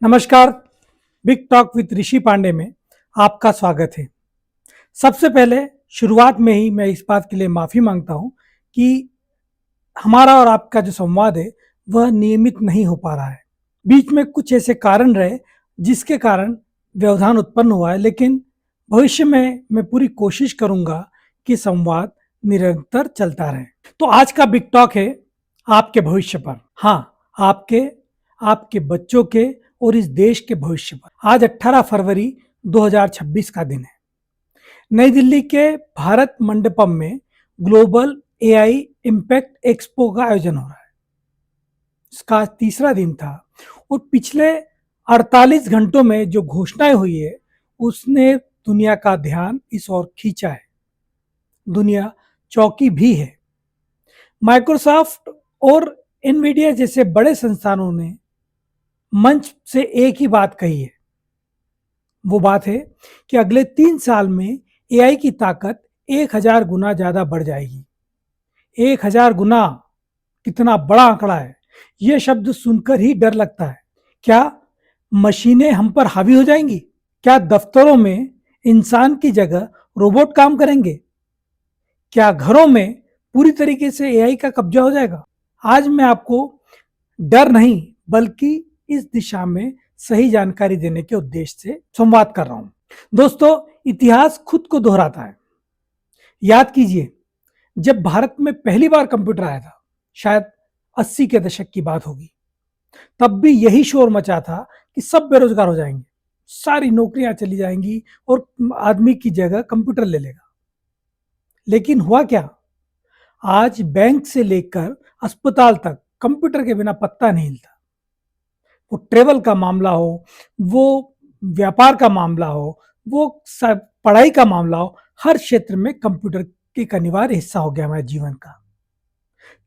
नमस्कार। Big talk with ऋषि पांडे में आपका स्वागत है। सबसे पहले शुरुआत में ही मैं इस बात के लिए माफ़ी मांगता हूं कि हमारा और आपका जो संवाद है वह नियमित नहीं हो पा रहा है। बीच में कुछ ऐसे कारण रहे जिसके कारण व्यवधान उत्पन्न हुआ है, लेकिन भविष्य में मैं पूरी कोशिश करूंगा कि संवाद निरंतर चलता रहे। तो आज का बिग टॉक है आपके भविष्य पर। हाँ, आपके आपके बच्चों के और इस देश के भविष्य पर। आज 18 फरवरी 2026 का दिन है। नई दिल्ली के भारत मंडपम में ग्लोबल एआई इम्पैक्ट एक्सपो का आयोजन हो रहा है। इसका तीसरा दिन था और पिछले 48 घंटों में जो घोषणाएं हुई है उसने दुनिया का ध्यान इस ओर खींचा है। दुनिया चौंकी भी है। माइक्रोसॉफ्ट और एनवीडिया जैसे बड़े संस्थानों ने मंच से एक ही बात कही है। वो बात है कि अगले 3 साल में एआई की ताकत 1000 गुना ज्यादा बढ़ जाएगी। 1000 गुना कितना बड़ा आंकड़ा है। यह शब्द सुनकर ही डर लगता है। क्या मशीनें हम पर हावी हो जाएंगी? क्या दफ्तरों में इंसान की जगह रोबोट काम करेंगे? क्या घरों में पूरी तरीके से एआई का कब्जा हो जाएगा? आज मैं आपको डर नहीं बल्कि इस दिशा में सही जानकारी देने के उद्देश्य से संवाद कर रहा हूं। दोस्तों, इतिहास खुद को दोहराता है। याद कीजिए, जब भारत में पहली बार कंप्यूटर आया था, शायद 80 के दशक की बात होगी, तब भी यही शोर मचा था कि सब बेरोजगार हो जाएंगे, सारी नौकरियां चली जाएंगी और आदमी की जगह कंप्यूटर ले लेगा। लेकिन हुआ क्या? आज बैंक से लेकर अस्पताल तक कंप्यूटर के बिना पत्ता नहीं हिलता। वो ट्रेवल का मामला हो, वो व्यापार का मामला हो, वो पढ़ाई का मामला हो, हर क्षेत्र में कंप्यूटर एक अनिवार्य हिस्सा हो गया हमारे जीवन का।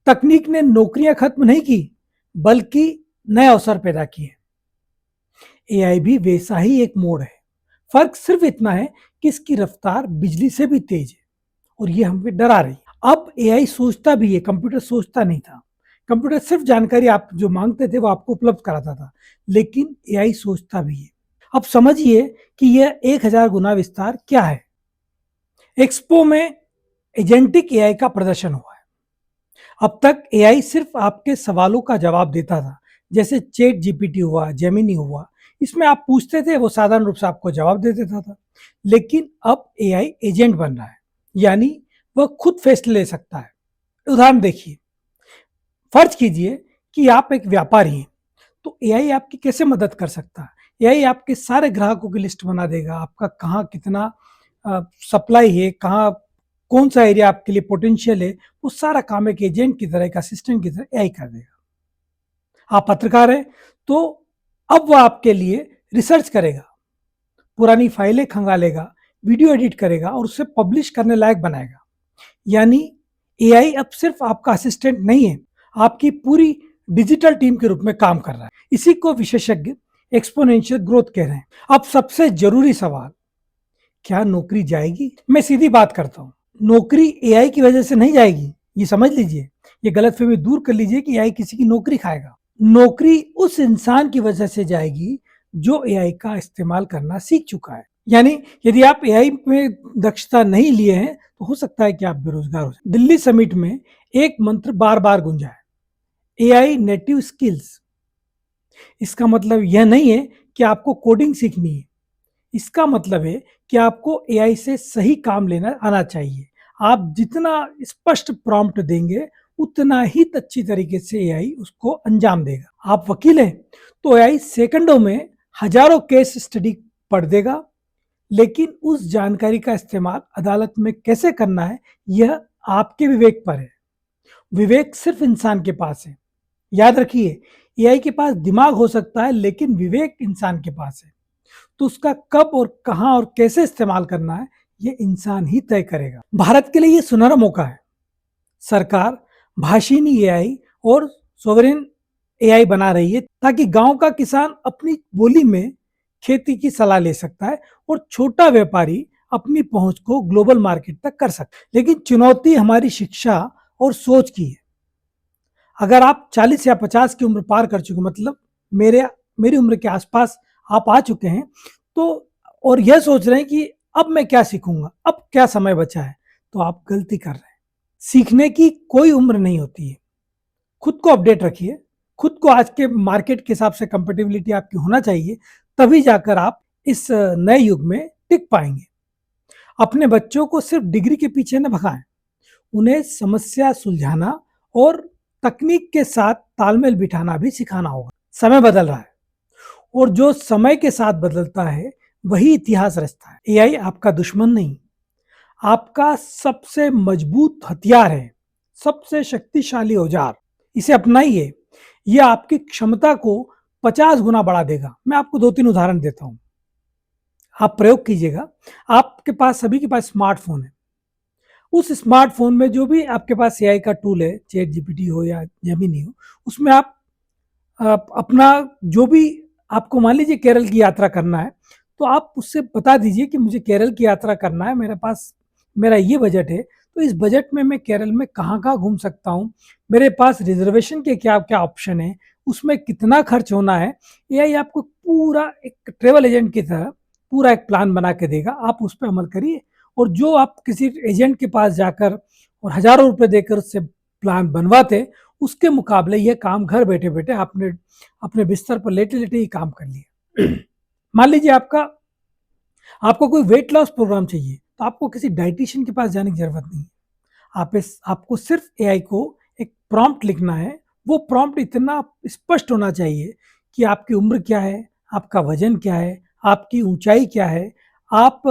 तकनीक ने नौकरियां खत्म नहीं की बल्कि नए अवसर पैदा किए। एआई भी वैसा ही एक मोड़ है। फर्क सिर्फ इतना है कि इसकी रफ्तार बिजली से भी तेज है और ये हमें डरा रही है। अब एआई सोचता भी है, कंप्यूटर सोचता नहीं था। कंप्यूटर सिर्फ जानकारी आप जो मांगते थे वो आपको उपलब्ध कराता था, लेकिन एआई सोचता भी है। अब समझिए कि यह 1000 गुना विस्तार क्या है। एक्सपो में एजेंटिक एआई का प्रदर्शन हुआ है। अब तक एआई सिर्फ आपके सवालों का जवाब देता था, जैसे चैट जीपीटी हुआ, जेमिनी हुआ। इसमें आप पूछते थे, वो साधारण रूप से आपको जवाब दे देता था। लेकिन अब एआई एजेंट बन रहा है, यानी वह खुद फैसले ले सकता है। उदाहरण देखिए, फर्ज कीजिए कि आप एक व्यापारी हैं, तो एआई आपकी कैसे मदद कर सकता है? एआई आपके सारे ग्राहकों की लिस्ट बना देगा, आपका कहाँ कितना सप्लाई है, कहाँ कौन सा एरिया आपके लिए पोटेंशियल है, वो सारा काम एक एजेंट की तरह, एक असिस्टेंट की तरह एआई कर देगा। आप पत्रकार हैं, तो अब वह आपके लिए रिसर्च करेगा, पुरानी फाइलें खंगालेगा, वीडियो एडिट करेगा और उसे पब्लिश करने लायक बनाएगा। यानी एआई अब सिर्फ आपका असिस्टेंट नहीं है, आपकी पूरी डिजिटल टीम के रूप में काम कर रहा है। इसी को विशेषज्ञ एक्सपोनेंशियल ग्रोथ कह रहे हैं। अब सबसे जरूरी सवाल, क्या नौकरी जाएगी? मैं सीधी बात करता हूं, नौकरी एआई की वजह से नहीं जाएगी, ये समझ लीजिए। ये गलतफहमी दूर कर लीजिए कि एआई किसी की नौकरी खाएगा। नौकरी उस इंसान की वजह से जाएगी जो एआई का इस्तेमाल करना सीख चुका है। यानी यदि आप एआई में दक्षता नहीं लिए हैं तो हो सकता है कि आप बेरोजगार हो जाए। दिल्ली समिट में एक मंत्र बार बार गूंजा है, एआई नेटिव स्किल्स। इसका मतलब यह नहीं है कि आपको कोडिंग सीखनी है, इसका मतलब है कि आपको एआई से सही काम लेना आना चाहिए। आप जितना स्पष्ट प्रॉम्प्ट देंगे उतना ही अच्छी तरीके से एआई उसको अंजाम देगा। आप वकील हैं, तो एआई सेकंडों में हजारों केस स्टडी पढ़ देगा, लेकिन उस जानकारी का इस्तेमाल अदालत में कैसे करना है यह आपके विवेक पर है। विवेक सिर्फ इंसान के पास है। याद रखिए, एआई के पास दिमाग हो सकता है लेकिन विवेक इंसान के पास है। तो उसका कब और कहां और कैसे इस्तेमाल करना है ये इंसान ही तय करेगा। भारत के लिए ये सुनहरा मौका है। सरकार भाषिनी एआई और सोवरेन एआई बना रही है ताकि गांव का किसान अपनी बोली में खेती की सलाह ले सकता है और छोटा व्यापारी अपनी पहुंच को ग्लोबल मार्केट तक कर सकता है। लेकिन चुनौती हमारी शिक्षा और सोच की है। अगर आप 40 या 50 की उम्र पार कर चुके, मतलब मेरे मेरी उम्र के आसपास आप आ चुके हैं, तो और यह सोच रहे हैं कि अब मैं क्या सीखूंगा, अब क्या समय बचा है, तो आप गलती कर रहे हैं। सीखने की कोई उम्र नहीं होती है। खुद को अपडेट रखिए, खुद को आज के मार्केट के हिसाब से कंपेटिबिलिटी आपकी होना चाहिए, तभी जाकर आप इस नए युग में टिक पाएंगे। अपने बच्चों को सिर्फ डिग्री के पीछे न भगाएं, उन्हें समस्या सुलझाना और तकनीक के साथ तालमेल बिठाना भी सिखाना होगा। समय बदल रहा है और जो समय के साथ बदलता है वही इतिहास रचता है। एआई आपका दुश्मन नहीं, आपका सबसे मजबूत हथियार है, सबसे शक्तिशाली औजार। इसे अपनाइए, यह आपकी क्षमता को 50 गुना बढ़ा देगा। मैं आपको 2-3 उदाहरण देता हूं, आप प्रयोग कीजिएगा। आपके पास, सभी के पास स्मार्टफोन है। उस स्मार्टफोन में जो भी आपके पास एआई का टूल है, चैट जीपीटी हो या जेमिनी हो, उसमें आप अपना जो भी, आपको मान लीजिए केरल की यात्रा करना है, तो आप उससे बता दीजिए कि मुझे केरल की यात्रा करना है, मेरे पास मेरा ये बजट है, तो इस बजट में मैं केरल में कहाँ-कहाँ घूम सकता हूँ, मेरे पास रिजर्वेशन के क्या-क्या ऑप्शन है, उसमें कितना खर्च होना है। एआई आपको पूरा एक ट्रैवल एजेंट की तरह पूरा एक प्लान बना के देगा, आप उस पे अमल करिए। और जो आप किसी एजेंट के पास जाकर और हज़ारों रुपए देकर उससे प्लान बनवाते, उसके मुकाबले ये काम घर बैठे-बैठे आपने अपने बिस्तर पर लेटे-लेटे ही काम कर लिया। मान लीजिए आपको कोई वेट लॉस प्रोग्राम चाहिए, तो आपको किसी डायटीशियन के पास जाने की ज़रूरत नहीं है। आपको सिर्फ एआई को एक प्रॉम्प्ट लिखना है, वो प्रॉम्प्ट इतना स्पष्ट होना चाहिए कि आपकी उम्र क्या है, आपका वज़न क्या है, आपकी ऊँचाई क्या है, आप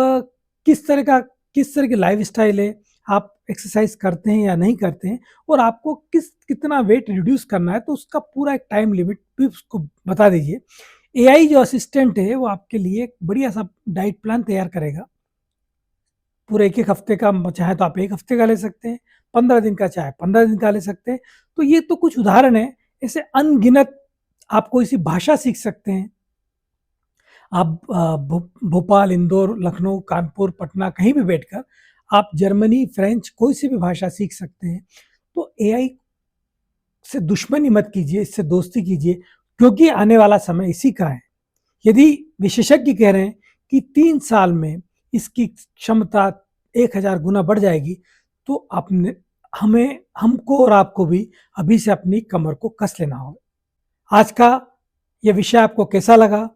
किस तरह का किस तरह की लाइफ़स्टाइल है, आप एक्सरसाइज़ करते हैं या नहीं करते हैं, और आपको कितना वेट रिड्यूस करना है, तो उसका पूरा एक टाइम लिमिट भी उसको बता दीजिए। एआई जो असिस्टेंट है वो आपके लिए एक बढ़िया-सा डाइट प्लान तैयार करेगा। पूरे 1-1 हफ्ते का चाहे तो आप 1 हफ्ते का ले सकते हैं, 15 दिन का चाहे 15 दिन का ले सकते हैं। तो ये तो कुछ उदाहरण हैं, ऐसे अनगिनत। आप कोई-सी भाषा सीख सकते हैं। आप भोपाल, इंदौर, लखनऊ, कानपुर, पटना कहीं भी बैठकर आप जर्मनी, फ्रेंच कोई सी भी भाषा सीख सकते हैं। तो एआई से दुश्मनी मत कीजिए, इससे दोस्ती कीजिए, क्योंकि आने वाला समय इसी का है। यदि विशेषज्ञ कह रहे हैं कि 3 साल में इसकी क्षमता 1000 गुना बढ़ जाएगी, तो अपने हमें हमको और आपको भी अभी से अपनी कमर को कस लेना होगा। आज का ये विषय आपको कैसा लगा?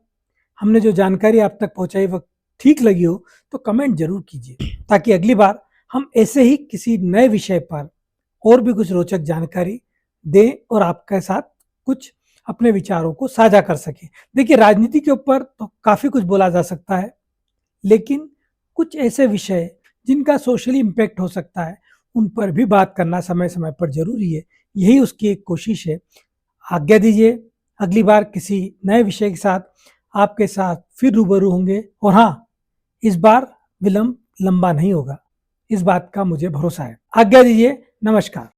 हमने जो जानकारी आप तक पहुँचाई वो ठीक लगी हो, तो कमेंट ज़रूर कीजिए, ताकि अगली बार हम ऐसे ही किसी नए विषय पर और भी कुछ रोचक जानकारी दें और आपके साथ कुछ अपने विचारों को साझा कर सकें। देखिए, राजनीति के ऊपर तो काफ़ी कुछ बोला जा सकता है, लेकिन कुछ ऐसे विषय जिनका सोशली इम्पैक्ट हो सकता है, उन पर भी बात करना समय-समय पर ज़रूरी है। यही उसकी एक कोशिश है। आज्ञा दीजिए, अगली बार किसी नए विषय के साथ आपके साथ फिर रूबरू होंगे, और हाँ, इस बार विलंब लंबा नहीं होगा, इस बात का मुझे भरोसा है। आज्ञा दीजिए, नमस्कार।